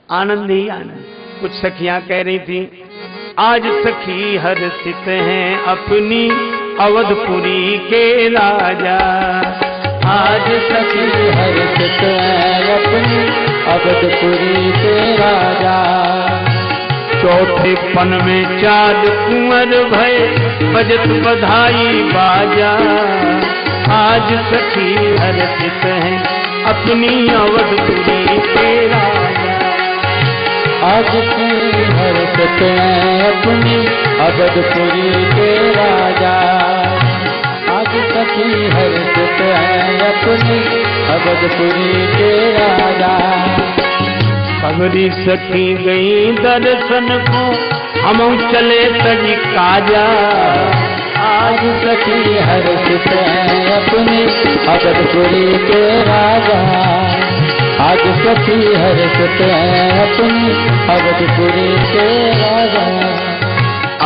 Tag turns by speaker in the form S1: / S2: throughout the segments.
S1: आनंद ही आनंद। कुछ सखियां कह रही थी, आज सखी हर्षित हैं अपनी अवधपुरी के राजा।
S2: आज सखी हर्षित हैं अपनी अवधपुरी के राजा।
S1: चौथे पन में 4 कुंवर भय बजत बधाई बाजा। आज सखी हर्षित हैं अपनी अवधपुरी के राजा।
S2: आज सखी हर्षित हैं अपनी अवधपुरी के राजा। आज सखी हर्षित हैं अपनी अवधपुरी के राजा।
S1: खबरी सखी गई दर्शन को हम चले तजी काजा।
S2: आज सखी हर्षित हैं अपनी अवधपुरी के राजा। आज सखी हर्षित हैं अपनी अवधपुरी के राजा।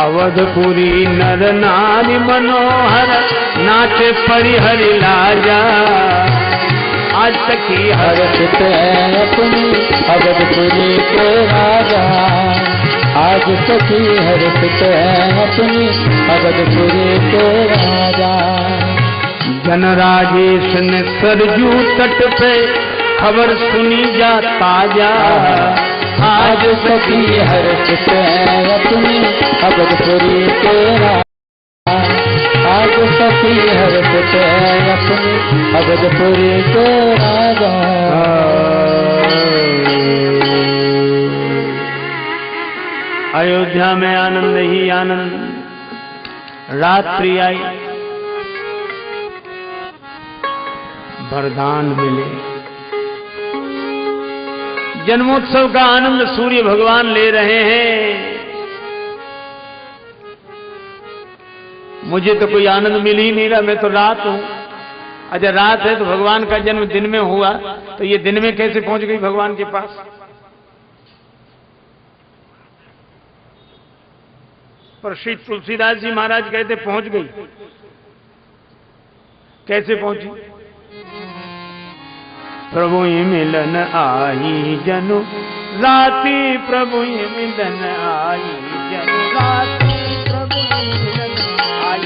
S1: अवधपुरी नर नारी मनोहर नाचे परिहरि लाजा। आज सखी
S2: हर्षित हैं अपनी अवधपुरी के राजा। आज सखी हर्षित हैं अपनी अवधपुरी के राजा।
S1: जनराजेश ने सरजू तट पे खबर सुनी जा ताजा।
S2: आज सखी हर्षित हैं अपनी अवधपुरी के राजा। आज सखी हर्षित हैं अपनी अवधपुरी के राजा।
S1: अयोध्या में आनंद ही आनंद। रात्रि आई, वरदान मिले। जन्मोत्सव का आनंद सूर्य भगवान ले रहे हैं। मुझे तो कोई आनंद मिल ही नहीं रहा, मैं तो रात हूं। अच्छा रात है तो भगवान का जन्म दिन में हुआ, तो ये दिन में कैसे पहुंच गई भगवान के पास? पर श्री तुलसीदास जी महाराज कहते पहुंच गई। कैसे पहुंची? प्रभु ही मिलन आई जनु राती, प्रभु ही मिलन आई जनु राती, प्रभु ही मिलन आई,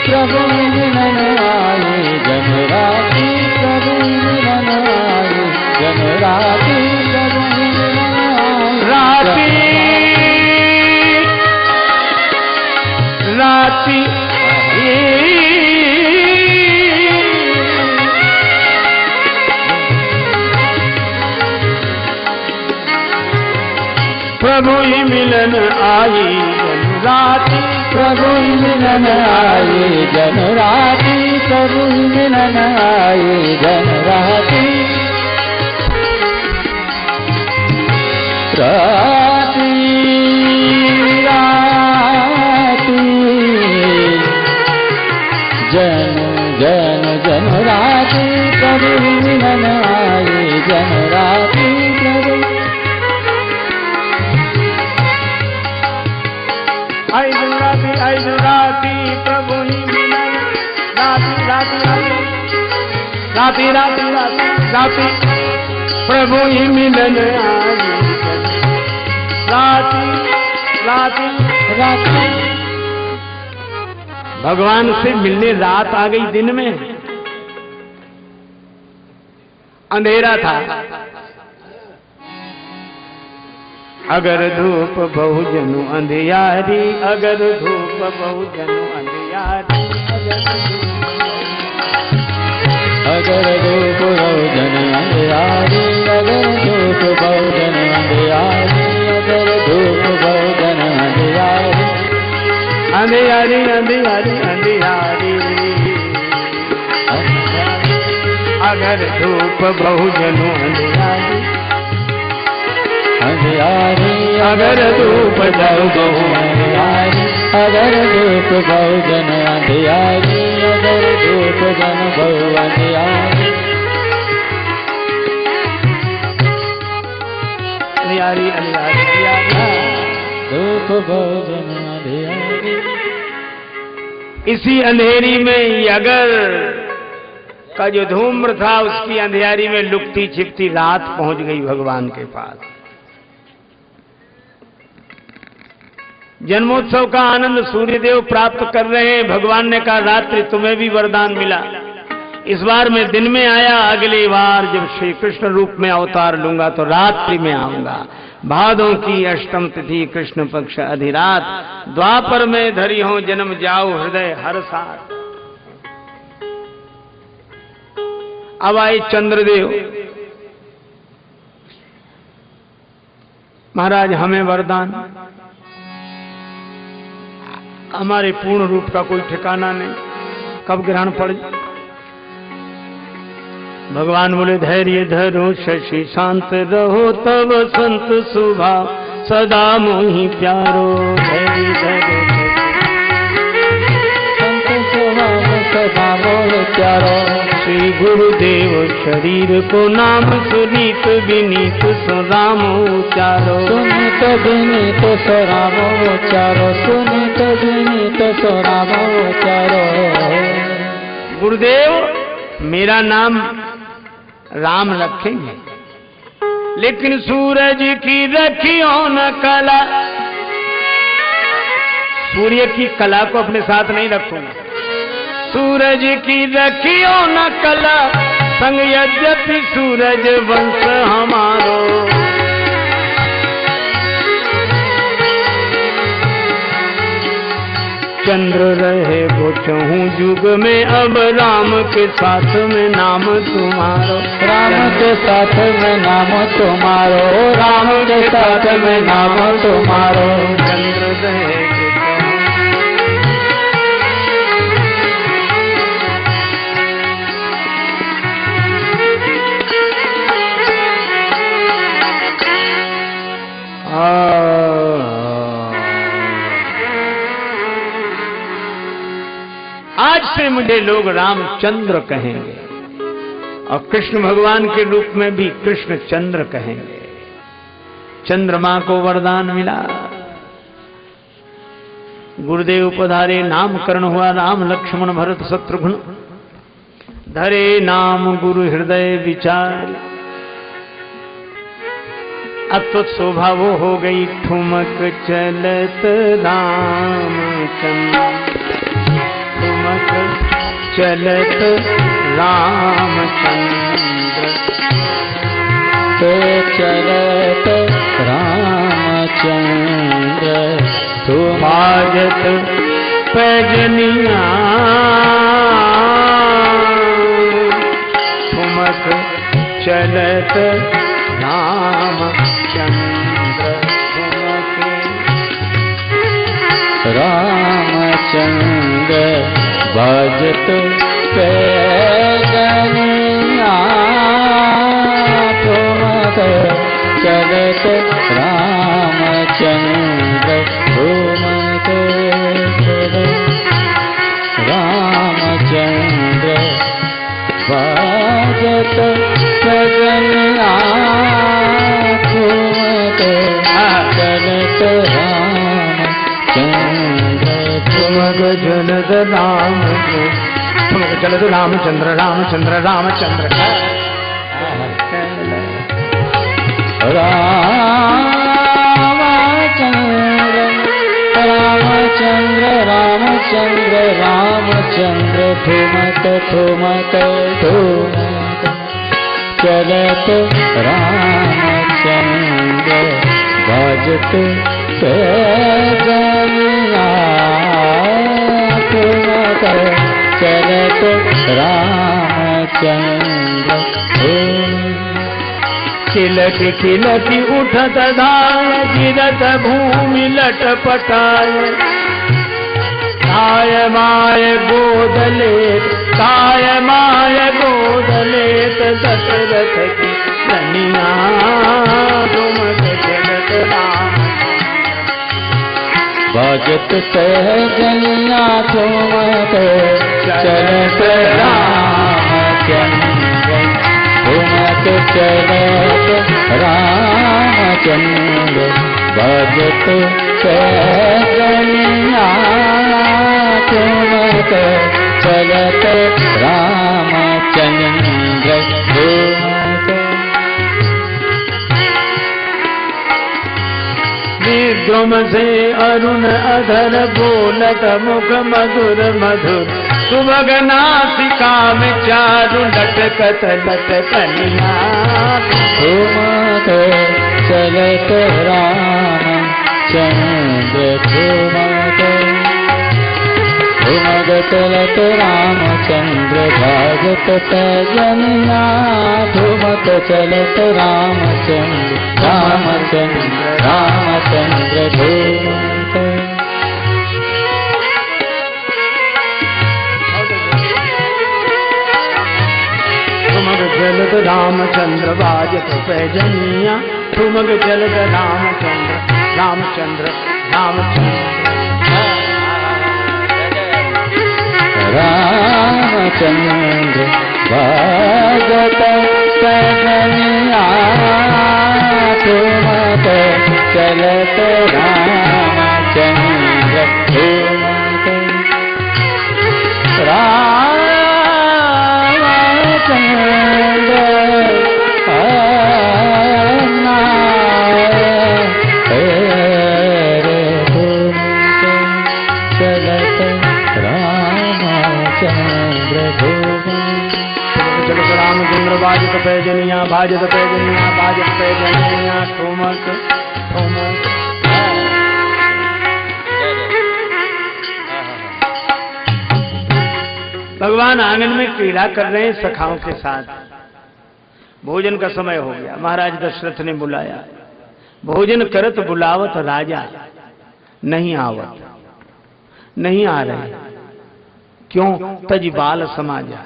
S2: प्रभु ही मिलन आई जनु राती, प्रभु ही मिलन आई जनु राती, प्रभु ही मिलन आई
S1: राती राती प्रभु ही मिलन आई जनु राती,
S2: प्रभु ही मिलन आई जनु राती, प्रभु ही मिलन आई जनु राती। राती राती जनु जनु जनु राती, प्रभु ही मिलन आई जनु राती, प्रभु
S1: आई जनु राती, प्रभु ही मिलन राती राती राती राती राती राती, प्रभु ही मिलन आई राती राती राती। भगवान से मिलने रात आ गई, दिन में अंधेरा था। अगर धूप बहुजनु अंधियारी, अगर धूप बहुजनु अंधियारी,
S2: अगर धूप बहुजन अंधियारी, अगर धूप बहुजन अंधियारी, अगर धूप बहुजन अंधियारी,
S1: अंधियारी अंधियारी अंधियारी, अगर धूप बहुजनु अंधियारी अंधियारी, अगर धूप बहुजनु अंधियारी,
S2: अगर धूप बहुजन अंधियारी, अगर धूप जन बहु अंधियारी,
S1: अंधियारी अंधियारी अंधियारी,
S2: धूप बहुजन अंधियारी।
S1: इसी अंधेरी में अगर का जो धूम्र था उसकी अंधियारी में लुकती छिपती रात पहुंच गई भगवान के पास। जन्मोत्सव का आनंद सूर्यदेव प्राप्त कर रहे हैं। भगवान ने कहा रात्रि तुम्हें भी वरदान मिला, इस बार मैं दिन में आया, अगली बार जब श्री कृष्ण रूप में अवतार लूंगा तो रात्रि में आऊंगा। भादों की अष्टम तिथि कृष्ण पक्ष अधिरात, द्वापर में धरी हो जन्म जाओ हृदय हर साथ। अब आए चंद्रदेव, महाराज हमें वरदान, हमारे पूर्ण रूप का कोई ठिकाना नहीं, कब ग्रहण पड़ जाए। भगवान बोले धैर्य धरो शशि शांत रहो, तब संत सुभाव सदा मोहि प्यारो। धैर्य धरो
S2: संत सुभाव सदा मोहि प्यारो।
S1: श्री गुरुदेव शरीर को नाम सुनीत विनीत सुराम उचारो।
S2: सुनीत विनीत सुराम उचारो, सुनीत विनीत सुराम उचारो।
S1: गुरुदेव मेरा नाम राम रखेंगे, लेकिन सूरज की रखियो न कला, सूर्य की कला को अपने साथ नहीं रखूंगा। सूरज की रखियो न कला, संग यद्यपि सूरज वंश हमारो। चंद्र रहे वो चहूं युग में, अब राम के साथ में नाम तुम्हारो।
S2: राम के साथ में नाम तुम्हारो, राम के साथ में नाम तुम्हारो।
S1: चंद्र रहे आज से मुझे लोग रामचंद्र कहेंगे और कृष्ण भगवान के रूप में भी कृष्ण चंद्र कहेंगे। चंद्रमा को वरदान मिला, गुरुदेव पधारे, नामकरण हुआ राम लक्ष्मण भरत शत्रुघ्न। धरे नाम गुरु हृदय विचार, अब तो शोभा वो हो गई ठुमक चलत रामचंद्र। ठुमक चलत रामचंद्र,
S2: तो चलत रामचंद्र।
S1: तुमाजत पैजनिया, ठुमक चलत रामचंद्र। ठुमक
S2: रामचंद्र बाजत पैजनिया, ठुमक चलत रामचंद्र। ठुमक रामचंद्र बाजत पैजनिया, ठुमक चलत रामचंद्र।
S1: ठुमक चलत राम, ठुमक चलत रामचंद्र। रामचंद्र रामचंद्र
S2: रामचंद्र रामचंद्र रामचंद्र। ठुमक ठुमक ठुमक चलत रामचंद्र बाजत पैजनिया, ठुमक चलत रामचंद्र।
S1: खिलटी खिलटी उठत धाय, गिरत भूमि लटपटाय। काय माय गोदले, काय माय गोदले, दशरथ की कन्या। ठुमक चलत राम
S2: बाजत पैजनिया, ठुमक चलत रामचंद्र। ठुमक चलत रामचंद्र। भजत पैजनिया तुमक चलत रामचंद्र तुमक।
S1: द्रुम से अरुण अधर बोलत मुख मधुर मधुर सुभग नासिका में चारु लटकत लटकनिया
S2: तुमक चलत रामचंद्र तुमक। तुमक चलत रामचंद्र भजत पैजनिया तुमक चलत रामचंद्र रामचंद्र रामचंद्र तुमक।
S1: तुमक चलत रामचंद्र बाजत पैजनिया तुमक चलत रामचंद्र रामचंद्र रामचंद्र
S2: रामचंद्र भजत पैजनिया तुमक चलत रामचंद्र तुमक। रामचंद्र चलत रामचंद्र
S1: चलत रामचंद्र बाजत पैजनिया भाजत पैजनिया बाजत पैजनिया ठुमक ठुमक। भगवान आंगन में क्रीड़ा कर रहे हैं सखाओं के साथ। भोजन का समय हो गया, महाराज दशरथ ने बुलाया। भोजन करत बुलावत राजा नहीं आवत, नहीं आ रहे। क्यों? तज बाल समाजा,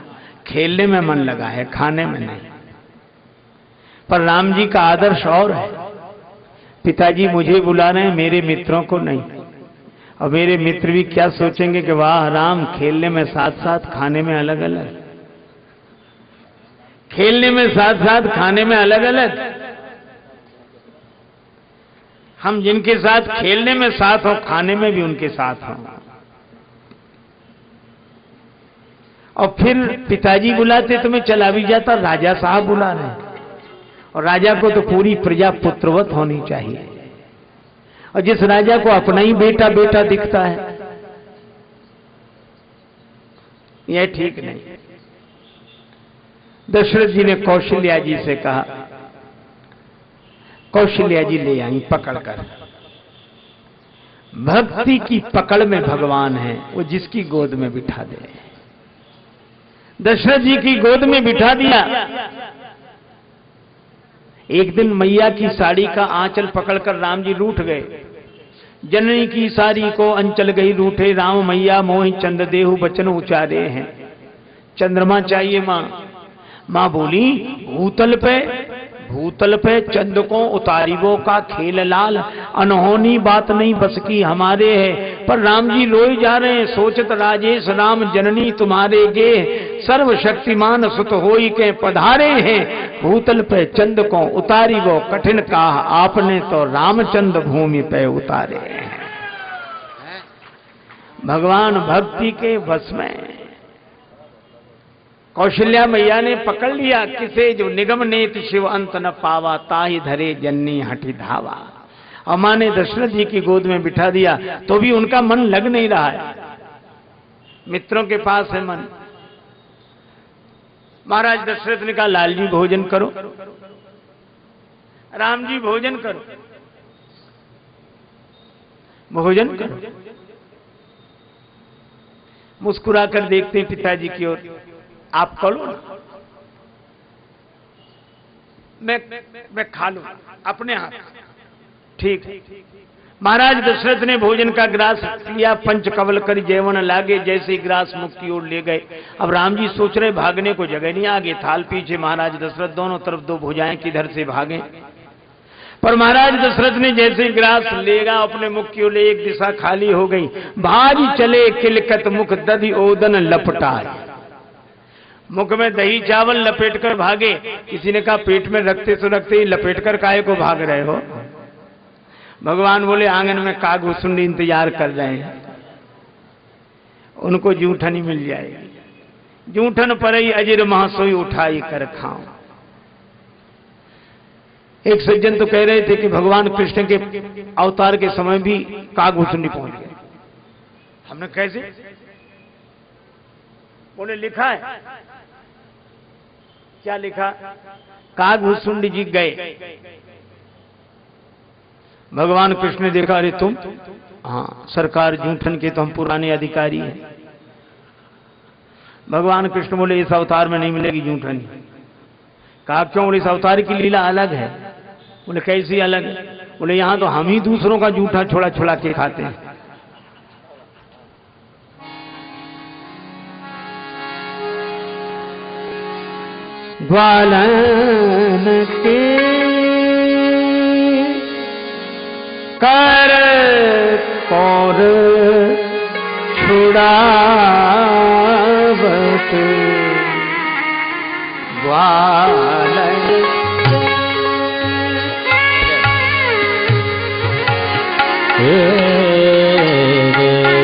S1: खेलने में मन लगा है, खाने में नहीं। पर राम जी का आदर्श और है, पिताजी मुझे बुला रहे हैं, मेरे मित्रों को नहीं। और मेरे मित्र भी क्या सोचेंगे कि वाह राम खेलने में साथ साथ खाने में अलग अलग, खेलने में साथ साथ खाने में अलग अलग। हम जिनके साथ खेलने में साथ हो, खाने में भी उनके साथ हो। और फिर पिताजी बुलाते तो मैं चला भी जाता, राजा साहब बुला रहे हैं। और राजा को तो पूरी प्रजा पुत्रवत होनी चाहिए। और जिस राजा को अपना ही बेटा बेटा दिखता है, यह ठीक नहीं। दशरथ जी ने कौशल्या जी से कहा, कौशल्या जी ले आई पकड़कर। भक्ति की पकड़ में भगवान है, वो जिसकी गोद में बिठा दे। दशरथ जी की गोद में बिठा दिया। एक दिन मैया की साड़ी का आंचल पकड़कर राम जी रूठ गए। जननी की साड़ी को अंचल गई रूठे, राम मैया मोहि चंद देहु बचन उचारे हैं। चंद्रमा चाहिए मां। मां बोली भूतल पे चंद को उतारिबो का खेल लाल, अनहोनी बात नहीं बस की हमारे है। पर राम जी रोए जा रहे हैं, सोचत राजेश राम जननी तुम्हारे गे, सर्वशक्तिमान सुत होई के पधारे हैं। भूतल पे चंद को उतारिबो कठिन काह, आपने तो रामचंद्र भूमि पे उतारे हैं। भगवान भक्ति के वश में। कौशल्या मैया ने पकड़ लिया, किसे जो निगम नेत शिव अंत न पावा, ताहि धरे जन्नी हठी धावा। और मां ने दशरथ जी की गोद में बिठा दिया, तो भी उनका मन लग नहीं रहा है, मित्रों के पास है मन। महाराज दशरथ ने कहा, लाल जी भोजन करो, राम जी भोजन करो, भोजन करो। मुस्कुराकर देखते हैं पिताजी की ओर, आप करो ना, मैं खा लूं अपने हाथ। ठीक। महाराज दशरथ ने भोजन का ग्रास लिया, पंच कवल कर जेवन लागे, जैसे ग्रास मुख की ओर ले गए। अब राम जी सोच रहे भागने को जगह नहीं, आगे थाल पीछे महाराज दशरथ, दोनों तरफ दो भुजाएं, किधर से भागे। पर महाराज दशरथ ने जैसे ग्रास लेगा अपने मुख की ओर, एक दिशा खाली हो गई। भाज चले किलकत मुख दधि ओदन लपटाए, मुख में दही चावल लपेट कर भागे। किसी ने कहा पेट में रखते तो रखते ही लपेट कर काहे को भाग रहे हो। भगवान बोले आंगन में काग भुसुंडी इंतजार कर रहे हैं, उनको जूठन ही मिल जाएगी। जूठन पर ही अजिर महासोई उठाई कर खाओ। एक सज्जन तो कह रहे थे कि भगवान कृष्ण के अवतार के समय भी काग भुसुंडी पहुंच गए। हमने कैसे? बोले लिखा है। क्या लिखा? काग भुसुंडी जी गए। भगवान कृष्ण ने देखा, अरे तुम? हाँ सरकार, जूठन के तो हम पुराने अधिकारी हैं। भगवान कृष्ण बोले इस अवतार में नहीं मिलेगी जूठन। कहा क्यों? बोले इस अवतार की लीला अलग है। बोले कैसी अलग है? बोले यहां तो हम ही दूसरों का जूठा छोड़ा छोड़ा के खाते हैं। ग्वालन के कर कौर छुड़ावत, ग्वालन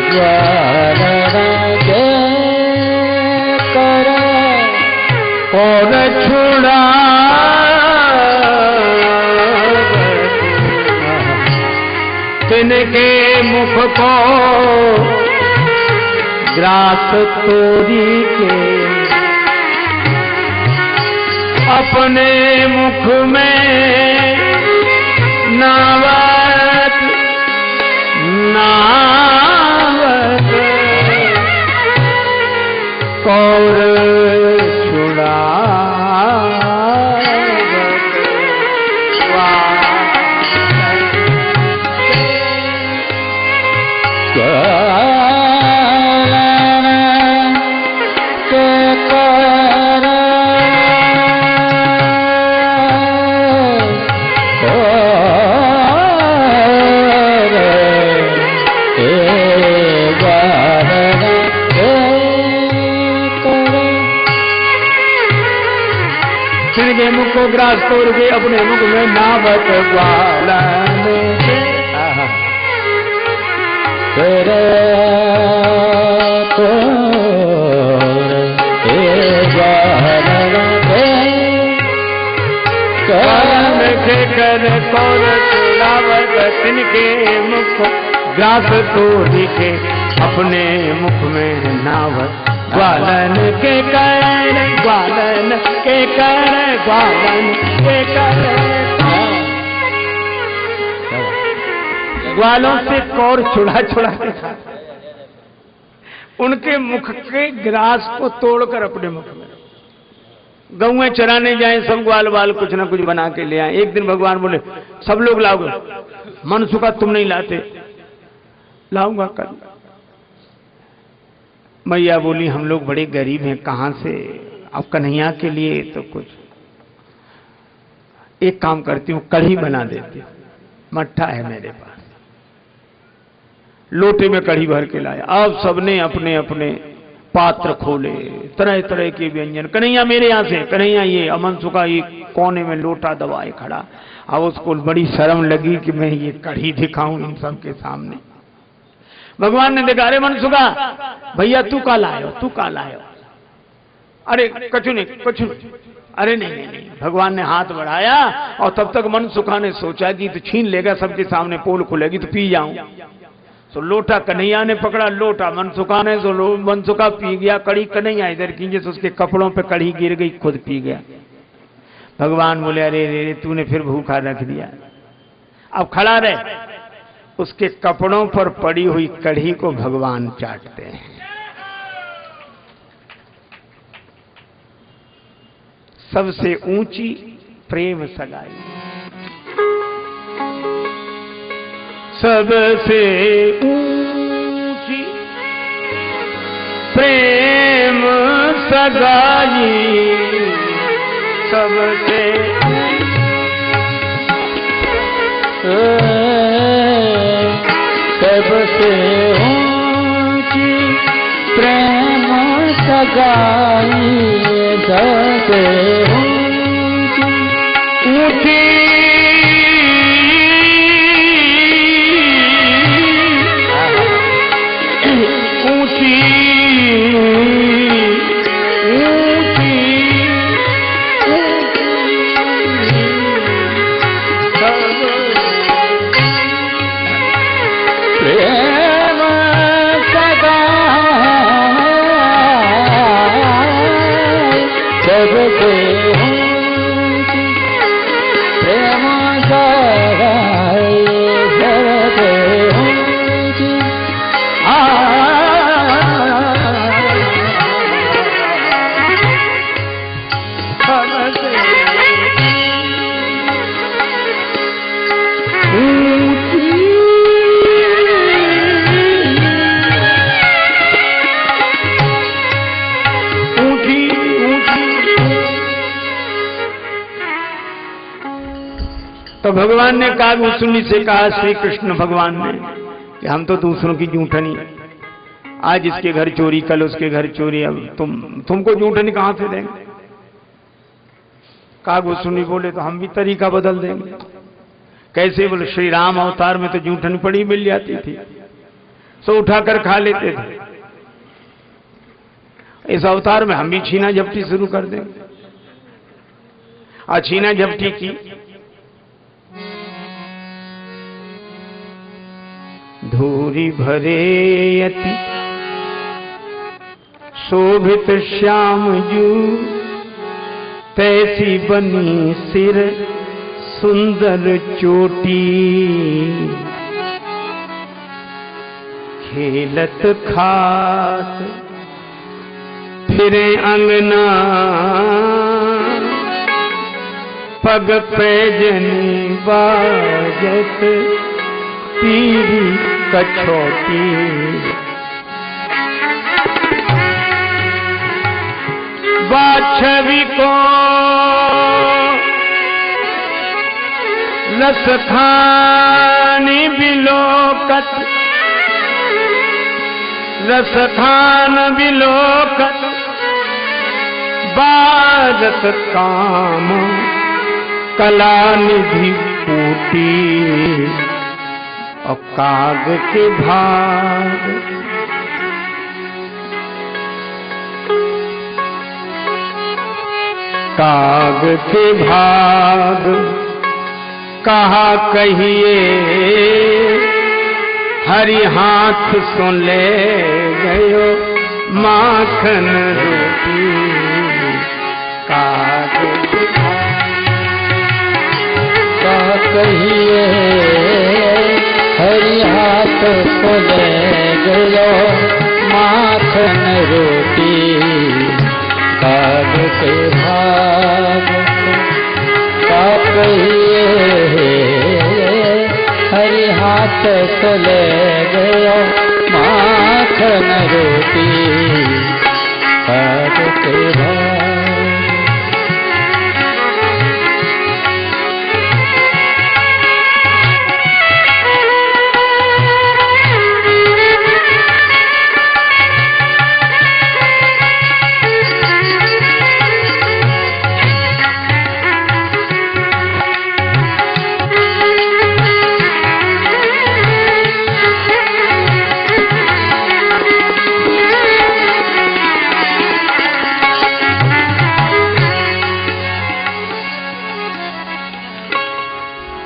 S2: कर
S1: और छुड़ावत, तिनके मुख को ग्रास तोरी के, अपने मुख में नावत नावत, कौर को ग्रास तोड़ के अपने मुख में नावत, ग्वालन के कर कौर छुड़ावत, तिनके मुख ग्रास तोड़ के अपने मुख में नावत, ग्वालन के कर, ग्वालन के कर, ग्वालन के कर। ग्वालों से कौर छुड़ा छुड़ा के खा, उनके मुख के ग्रास को तोड़कर अपने मुख में। गौएं चराने जाए सब ग्वाल वाल कुछ ना कुछ बना के ले आए। एक दिन भगवान बोले सब लोग लाओगे, मनसुखा तुम नहीं लाते, लाऊंगा कल। मैया बोली हम लोग बड़े गरीब हैं, कहां से? अब कन्हैया के लिए तो कुछ एक काम करती हूँ, कढ़ी बना देती हूँ, मट्ठा है मेरे पास। लोटे में कढ़ी भर के लाया। अब सबने अपने अपने पात्र खोले, तरह तरह के व्यंजन। कन्हैया मेरे यहाँ से, कन्हैया ये अमनसुखा ये कोने में लोटा दबाए खड़ा। अब उसको बड़ी शर्म लगी कि मैं ये कढ़ी दिखाऊं इन सबके सामने। भगवान ने देखा, अरे मनसुखा भैया तू का लायो, तू का लायो? अरे कछु नहीं, कछु नहीं। अरे नहीं नहीं नहीं। भगवान ने हाथ बढ़ाया और तब तक मनसुखा ने सोचा कि तो छीन लेगा सबके सामने, पोल खुलेगी तो पी जाऊं। तो लोटा कन्हैया ने पकड़ा, लोटा मनसुखा ने, तो मनसुखा पी गया। कड़ी कन्हैया इधर कीजिए तो उसके कपड़ों पे कड़ी गिर गई, खुद पी गया। भगवान बोले अरे रे तूने फिर भूखा रख दिया। अब खड़ा रहे। उसके कपड़ों पर पड़ी हुई कढ़ी को भगवान चाटते हैं। सबसे ऊंची प्रेम सगाई, सबसे ऊंची प्रेम सगाई, सबसे
S2: सबसे ऊंची प्रेम सगाई, सबसे ऊंची
S1: तो भगवान ने कागभूषुंडी से कहा, श्री कृष्ण भगवान ने, कि हम तो दूसरों की जूठनी, आज इसके घर चोरी, कल उसके घर चोरी, अब तुमको जूठनी कहां से देंगे? कागभूषुंडी बोले, तो हम भी तरीका बदल देंगे। कैसे? बोले, श्री राम अवतार में तो जूठन पड़ी मिल जाती थी, सो उठाकर खा लेते थे। इस अवतार में हम भी छीना झपटी शुरू कर देंगे। छीना झपटी की। धूरी भरे यति शोभित श्याम जू, तैसी बनी सिर सुंदर चोटी, खेलत खात फिरे अंगना, पग पैजनी बाजत पीरी कछोटी। बाछवी को रस खानी बिलोकत, रस खान बिलोकत, बाजत काम कला निधि फूटी, और काग के भाग काग के भाग कहा कहिए, हरि हाथ सुन ले गयो माखन रोटी। काग के
S2: कहा कहिए, हरि हाथ को ले गयो माखन रोटी। काग के भाग का कहिए, हरि हाथ को ले गयो माखन रोटी। काग के भाग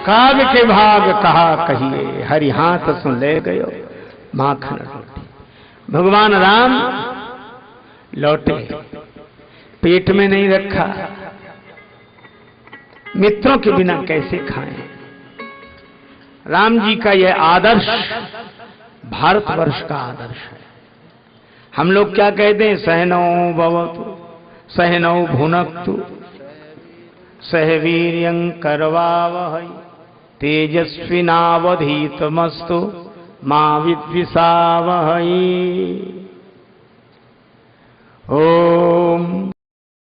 S1: काग के भाग कहा कहिए, हरि हाथ सुन ले गयो माखन रोटी। भगवान राम लौटे, पेट में नहीं रखा, मित्रों के बिना कैसे खाएं? राम जी का यह आदर्श भारतवर्ष का आदर्श है। हम लोग क्या कहते हैं? सहनौ भवतु सहनौ भुनक्तु सह वीर्यं करवावहै तेजस्विनावधीतमस्तु मा विद्विषावहै। ओम